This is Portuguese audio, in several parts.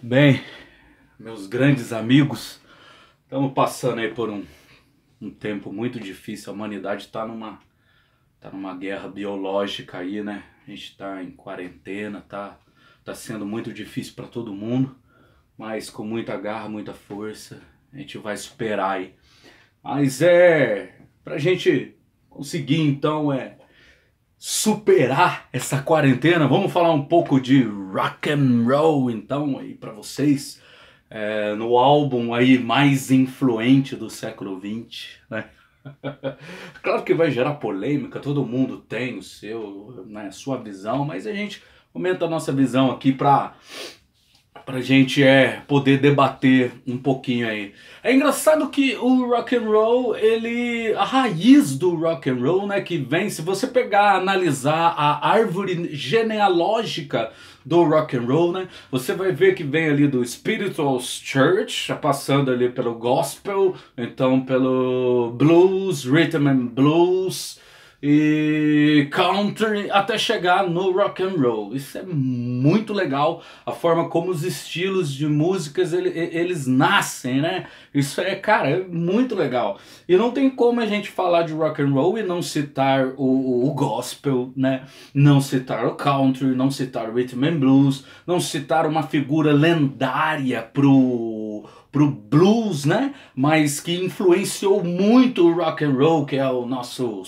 Bem, meus grandes amigos, estamos passando aí por um tempo muito difícil. A humanidade tá numa guerra biológica aí, né? A gente tá em quarentena, tá sendo muito difícil para todo mundo, mas com muita garra, muita força, a gente vai superar aí. Mas pra gente conseguir então superar essa quarentena, vamos falar um pouco de rock and roll então aí para vocês, no álbum aí mais influente do século XX, né? Claro que vai gerar polêmica, todo mundo tem o seu, né, a sua visão, mas a gente aumenta a nossa visão aqui pra gente poder debater um pouquinho aí. É engraçado que o rock and roll, a raiz do rock and roll, né, que vem, se você pegar, analisar a árvore genealógica do rock and roll, né, você vai ver que vem ali do Spiritual Church, passando ali pelo gospel, então pelo blues, rhythm and blues, e country, até chegar no rock and roll. Isso é muito legal, a forma como os estilos de músicas eles nascem, né? Isso cara, é muito legal. E não tem como a gente falar de rock and roll e não citar o gospel, né? Não citar o country, não citar o rhythm and blues, não citar uma figura lendária pro blues, né? Mas que influenciou muito o rock and roll, que é o nosso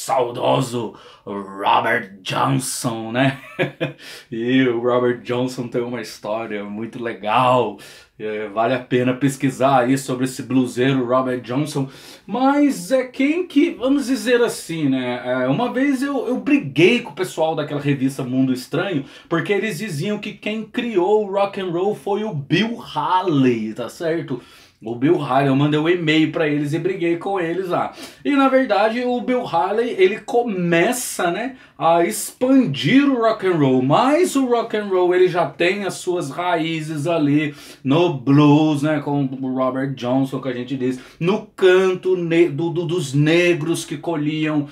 saudoso Robert Johnson, né? E o Robert Johnson tem uma história muito legal, vale a pena pesquisar aí sobre esse bluseiro Robert Johnson. Mas quem que, vamos dizer assim, né? Uma vez eu briguei com o pessoal daquela revista Mundo Estranho, porque eles diziam que quem criou o rock and roll foi o Bill Haley, tá certo? O Bill Haley, eu mandei um e-mail para eles e briguei com eles lá. E na verdade o Bill Haley, ele começa, né, a expandir o rock and roll, mas o rock and roll ele já tem as suas raízes ali no blues, né, com o Robert Johnson, que a gente diz, no canto dos negros que colhiam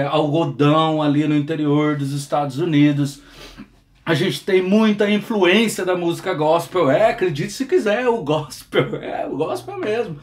algodão ali no interior dos Estados Unidos. A gente tem muita influência da música gospel, acredite se quiser, o gospel mesmo.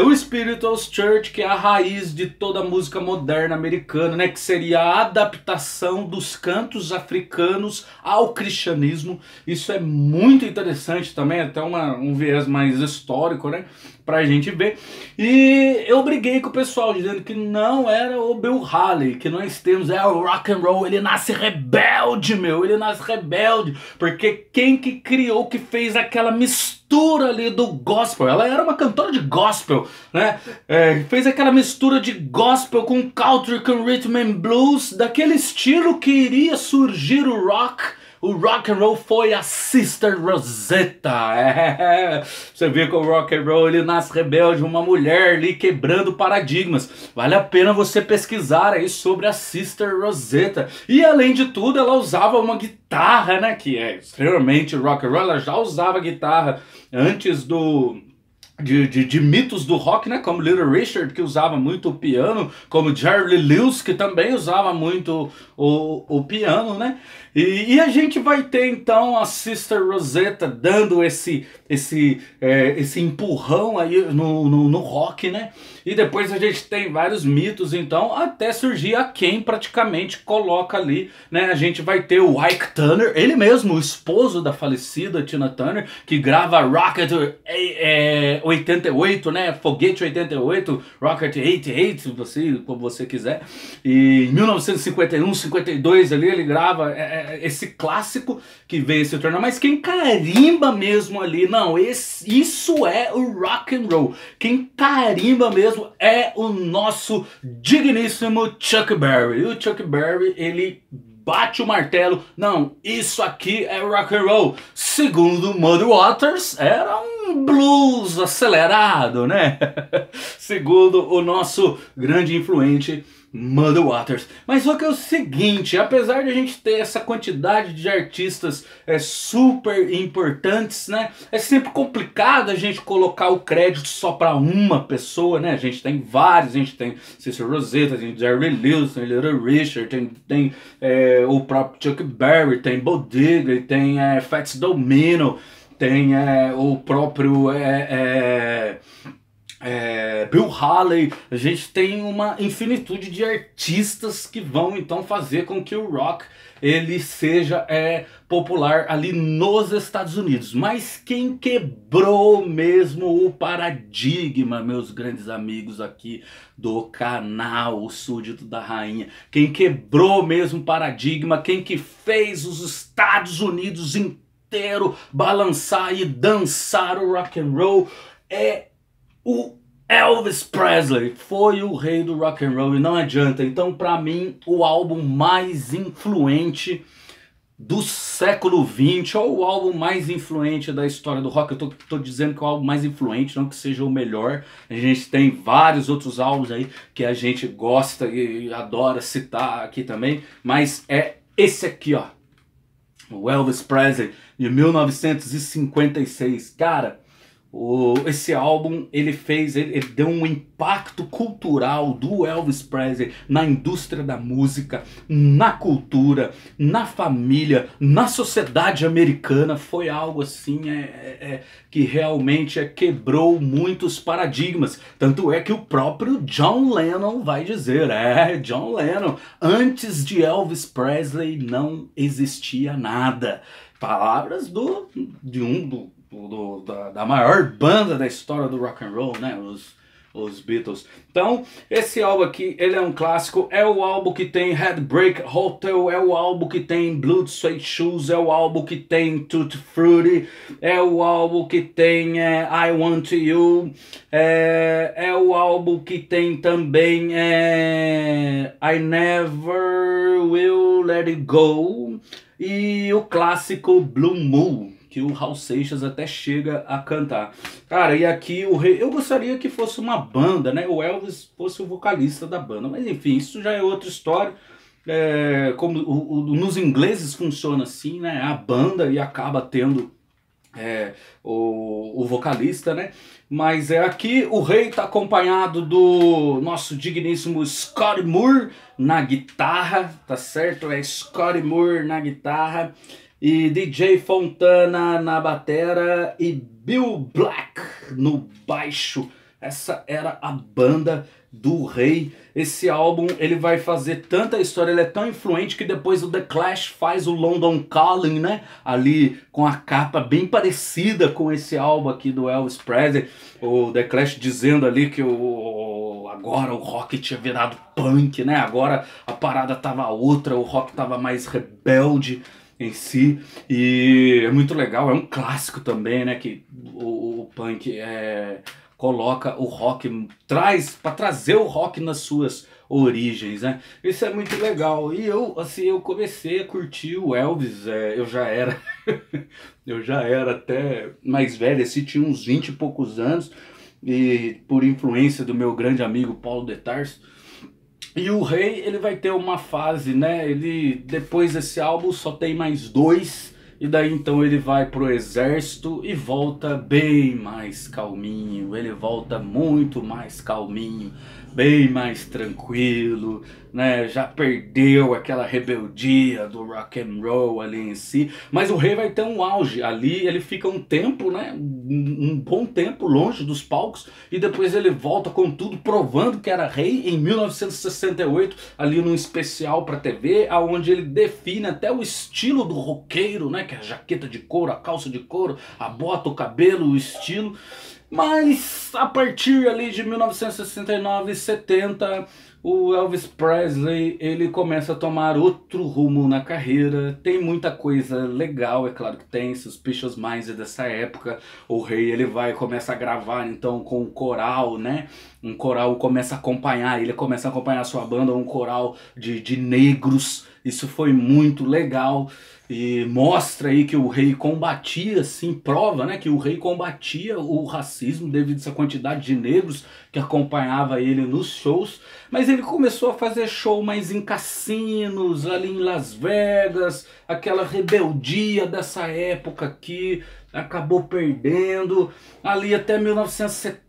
O Spiritual Church, que é a raiz de toda a música moderna americana, né, que seria a adaptação dos cantos africanos ao cristianismo. Isso é muito interessante também, até um viés mais histórico, né, pra gente ver. E eu briguei com o pessoal dizendo que não era o Bill Haley, que nós temos o rock and roll, ele nasce rebelde, ele nasce rebelde, porque quem que criou, que fez aquela mistura ali do gospel, ela era uma cantora de gospel, né, fez aquela mistura de gospel com country, com rhythm and blues, daquele estilo que iria surgir o rock. O rock and roll foi a Sister Rosetta. Você vê que o rock and roll ele nasce rebelde, uma mulher ali quebrando paradigmas. Vale a pena você pesquisar aí sobre a Sister Rosetta. E além de tudo, ela usava uma guitarra, né, que é extremamente rock and roll. Ela já usava guitarra antes de mitos do rock, né, como Little Richard, que usava muito o piano, como Jerry Lee Lewis, que também usava muito o piano, né, e a gente vai ter então a Sister Rosetta dando esse empurrão aí no rock, né, e depois a gente tem vários mitos, então, até surgir a quem praticamente coloca ali, né, a gente vai ter o Ike Turner, ele mesmo, o esposo da falecida Tina Turner, que grava Rocket 88, né, Foguete 88, Rocket 88, como você quiser, e em 1951, 52 ali ele grava esse clássico que veio se tornar, mas quem carimba mesmo ali, não, isso é o rock and roll, quem carimba mesmo é o nosso digníssimo Chuck Berry. O Chuck Berry, ele bate o martelo, não, isso aqui é rock and roll. Segundo Muddy Waters, era um blues acelerado, né? Segundo o nosso grande influente Muddy Waters. Mas só que é o seguinte, apesar de a gente ter essa quantidade de artistas super importantes, né? É sempre complicado a gente colocar o crédito só para uma pessoa, né? A gente tem vários, a gente tem Cicero Rosetta, tem Jerry Lewis, tem Little Richard, tem o próprio Chuck Berry, tem Bo Diddley, tem Fats Domino, tem o próprio Bill Haley. A gente tem uma infinitude de artistas que vão então fazer com que o rock ele seja popular ali nos Estados Unidos. Mas quem quebrou mesmo o paradigma, meus grandes amigos aqui do canal O Súdito da Rainha, quem quebrou mesmo o paradigma, quem que fez os Estados Unidos inteiro balançar e dançar o rock and roll é o Elvis Presley. Foi o rei do rock and roll e não adianta. Então, para mim, o álbum mais influente do século XX, ou o álbum mais influente da história do rock. Eu tô dizendo que é o álbum mais influente, não que seja o melhor. A gente tem vários outros álbuns aí que a gente gosta e adora citar aqui também, mas é esse aqui, ó, o Elvis Presley, de 1956. Cara, esse álbum ele deu um impacto cultural do Elvis Presley na indústria da música, na cultura, na família, na sociedade americana. Foi algo assim que realmente quebrou muitos paradigmas. Tanto é que o próprio John Lennon vai dizer, John Lennon, antes de Elvis Presley não existia nada. Palavras da maior banda da história do rock and roll, né? Os Beatles. Então, esse álbum aqui, ele é um clássico. É o álbum que tem Heartbreak Hotel, é o álbum que tem Blood, Sweat Shoes, é o álbum que tem Tutti Frutti, é o álbum que tem I Want You, é o álbum que tem também I Never Will Let It Go, e o clássico Blue Moon, que o Raul Seixas até chega a cantar. Cara, e aqui o rei, eu gostaria que fosse uma banda, né? O Elvis fosse o vocalista da banda, mas enfim, isso já é outra história. Como nos ingleses funciona assim, né? A banda e acaba tendo o vocalista, né? Mas aqui o rei tá acompanhado do nosso digníssimo Scotty Moore na guitarra, tá certo? É Scotty Moore na guitarra, e DJ Fontana na batera e Bill Black no baixo. Essa era a banda do rei. Esse álbum ele vai fazer tanta história, ele é tão influente que depois o The Clash faz o London Calling, né? Ali com a capa bem parecida com esse álbum aqui do Elvis Presley. O The Clash dizendo ali que agora o rock tinha virado punk, né? Agora a parada tava outra, o rock tava mais rebelde em si, e é muito legal, é um clássico também, né, que o punk coloca o rock, para trazer o rock nas suas origens, né, isso é muito legal. E eu comecei a curtir o Elvis, eu já era eu já era até mais velho, tinha uns 20 e poucos anos, e por influência do meu grande amigo Paulo de Tarso. E o rei, ele vai ter uma fase, né? Ele, depois desse álbum, só tem mais 2. E daí então ele vai pro exército e volta bem mais calminho. Ele volta muito mais calminho, bem mais tranquilo, né? Já perdeu aquela rebeldia do rock and roll ali em si. Mas o rei vai ter um auge. Ali ele fica um tempo, né? Um bom tempo longe dos palcos. E depois ele volta com tudo, provando que era rei em 1968, ali num especial pra TV, onde ele define até o estilo do roqueiro, né? Que é a jaqueta de couro, a calça de couro, a bota, o cabelo, o estilo. Mas a partir ali de 1969 e 70, o Elvis Presley ele começa a tomar outro rumo na carreira. Tem muita coisa legal, é claro que tem. Suspicious Minds dessa época. O rei ele começa a gravar então com um coral, né? Um coral começa a acompanhar, ele começa a acompanhar a sua banda, um coral de negros. Isso foi muito legal. e mostra aí que o rei combatia, assim, prova, né, que o rei combatia o racismo devido a essa quantidade de negros que acompanhava ele nos shows, mas ele começou a fazer show mais em cassinos, ali em Las Vegas, aquela rebeldia dessa época aqui, acabou perdendo, ali até 1970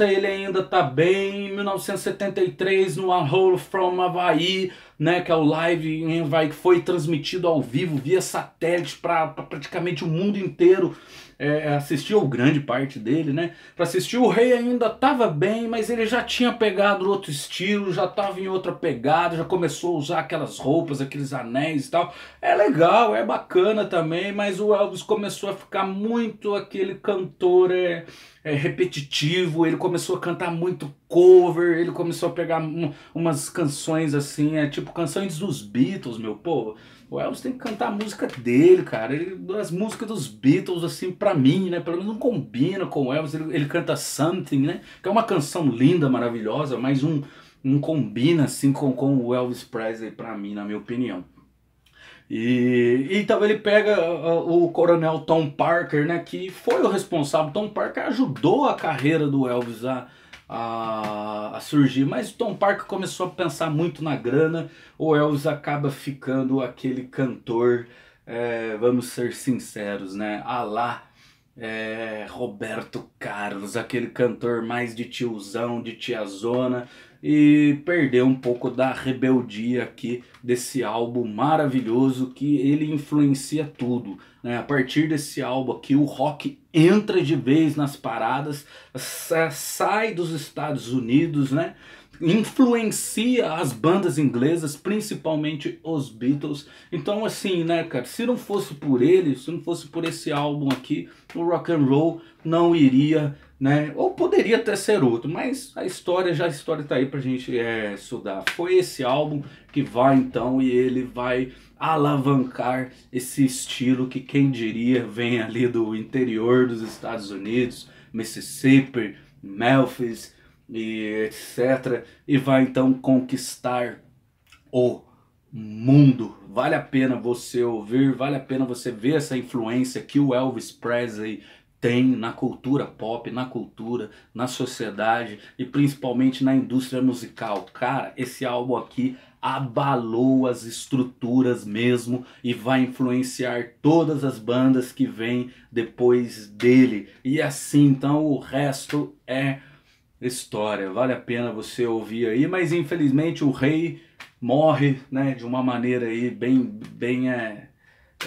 ele ainda tá bem, em 1973 no A Hole from Hawaii, né, que é o live em Havaí, que foi transmitido ao vivo via satélite para praticamente o mundo inteiro assistir, ou grande parte dele, né, para assistir. O rei ainda estava bem, mas ele já tinha pegado outro estilo, já estava em outra pegada, já começou a usar aquelas roupas, aqueles anéis e tal. É legal, é bacana também, mas o Elvis começou a ficar muito aquele cantor repetitivo, ele começou a cantar muito cover, ele começou a pegar umas canções assim, tipo canções dos Beatles, meu povo. O Elvis tem que cantar a música dele, cara. As músicas dos Beatles, assim, pra mim, né, pelo menos não combina com o Elvis. Ele canta Something, né, que é uma canção linda, maravilhosa, mas não combina, assim, com o Elvis Presley pra mim, na minha opinião. E então ele pega o coronel Tom Parker, né, que foi o responsável. Tom Parker ajudou a carreira do Elvis a surgir, mas o Tom Parker começou a pensar muito na grana. O Elvis acaba ficando aquele cantor, vamos ser sinceros, né, a lá Roberto Carlos, aquele cantor mais de tiozão, de tiazona, e perdeu um pouco da rebeldia aqui desse álbum maravilhoso que ele influencia tudo, né? A partir desse álbum aqui o rock entra de vez nas paradas, sai dos Estados Unidos, né? Influencia as bandas inglesas, principalmente os Beatles. Então assim, né, cara, se não fosse por ele, se não fosse por esse álbum aqui, o rock and roll não iria, né, ou poderia até ser outro, mas a história tá aí pra gente estudar. Foi esse álbum que vai então, e ele vai alavancar esse estilo que, quem diria, vem ali do interior dos Estados Unidos, Mississippi, Memphis e etc. E vai então conquistar o mundo. Vale a pena você ouvir, vale a pena você ver essa influência que o Elvis Presley tem na cultura pop, na cultura, na sociedade e principalmente na indústria musical. Cara, esse álbum aqui abalou as estruturas mesmo e vai influenciar todas as bandas que vêm depois dele. E assim, então, o resto é história. Vale a pena você ouvir aí, mas infelizmente o rei morre, né, de uma maneira aí bem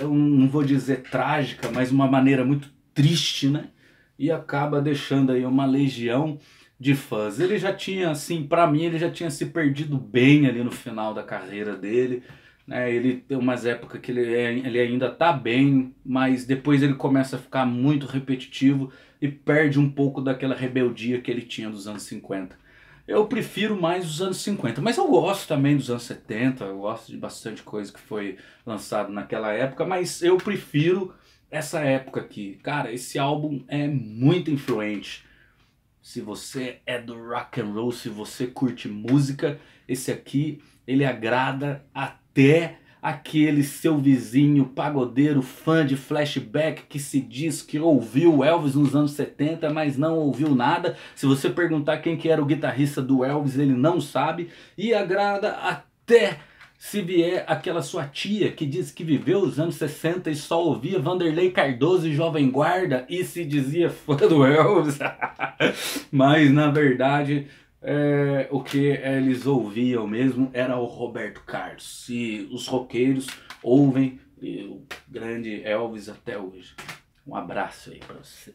eu não vou dizer trágica, mas uma maneira muito triste, né? E acaba deixando aí uma legião de fãs. Ele já tinha, assim, pra mim, ele já tinha se perdido bem ali no final da carreira dele, né? Ele tem umas épocas que ele ainda tá bem, mas depois ele começa a ficar muito repetitivo e perde um pouco daquela rebeldia que ele tinha dos anos 50. Eu prefiro mais os anos 50, mas eu gosto também dos anos 70, eu gosto de bastante coisa que foi lançado naquela época, mas eu prefiro essa época aqui. Cara, esse álbum é muito influente. Se você é do rock and roll, se você curte música, esse aqui, ele agrada até aquele seu vizinho pagodeiro, fã de flashback, que se diz que ouviu Elvis nos anos 70, mas não ouviu nada. Se você perguntar quem que era o guitarrista do Elvis, ele não sabe. E agrada até se vier aquela sua tia que diz que viveu os anos 60 e só ouvia Vanderlei Cardoso e Jovem Guarda e se dizia fã do Elvis. Mas na verdade o que eles ouviam mesmo era o Roberto Carlos. E os roqueiros ouvem o grande Elvis até hoje. Um abraço aí pra você.